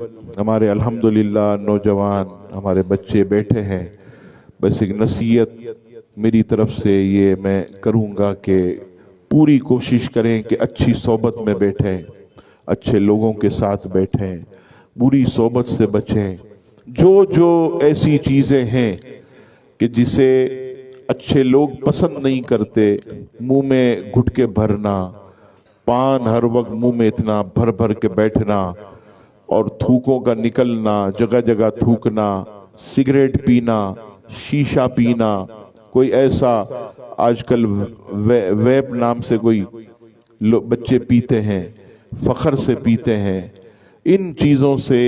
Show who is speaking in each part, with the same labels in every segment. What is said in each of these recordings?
Speaker 1: हमारे अल्हम्दुलिल्लाह नौजवान हमारे बच्चे बैठे हैं। बस एक नसीहत मेरी तरफ से ये मैं करूँगा कि पूरी कोशिश करें कि अच्छी सोबत में बैठें, अच्छे लोगों के साथ बैठें, बुरी सोबत से बचें। जो ऐसी चीज़ें हैं कि जिसे अच्छे लोग पसंद नहीं करते, मुंह में गुटके भरना, पान हर वक्त मुंह में इतना भर भर के बैठना और थूकों का निकलना, जगह जगह थूकना, सिगरेट पीना, शीशा पीना, कोई ऐसा आजकल वेप नाम से कोई बच्चे पीते हैं, फखर से पीते हैं। इन चीज़ों से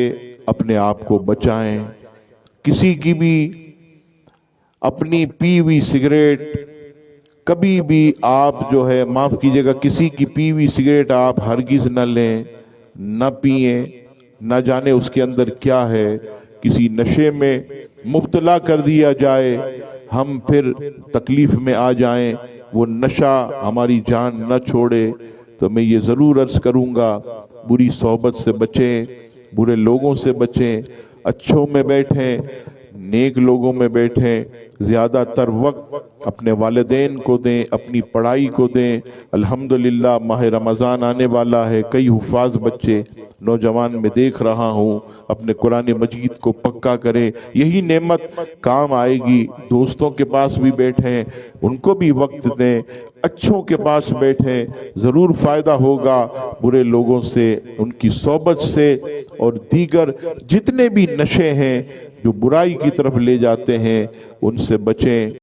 Speaker 1: अपने आप को बचाएं। किसी की भी अपनी पी हुई सिगरेट कभी भी आप जो है, माफ़ कीजिएगा, किसी की पी हुई सिगरेट आप हरगिज़ न लें, न पिएं। न जाने उसके अंदर क्या है, किसी नशे में मुब्तला कर दिया जाए, हम फिर तकलीफ में आ जाएं, वो नशा हमारी जान न छोड़े। तो मैं ये ज़रूर अर्ज़ करूँगा, बुरी सोहबत से बचें, बुरे लोगों से बचें, अच्छों में बैठें, नेक लोगों में बैठें। ज़्यादातर वक्त अपने वालिदैन को दें, अपनी पढ़ाई को दें। अल्हम्दुलिल्लाह माह रमज़ान आने वाला है, कई हुफ़ाज़ बच्चे नौजवान में देख रहा हूँ अपने कुरान मजीद को पक्का करें, यही नेमत काम आएगी। दोस्तों के पास भी बैठें, उनको भी वक्त दें, अच्छों के पास बैठें, ज़रूर फ़ायदा होगा। बुरे लोगों से, उनकी सोबत से और दीगर जितने भी नशे हैं जो बुराई की तरफ ले जाते हैं, उनसे बचें।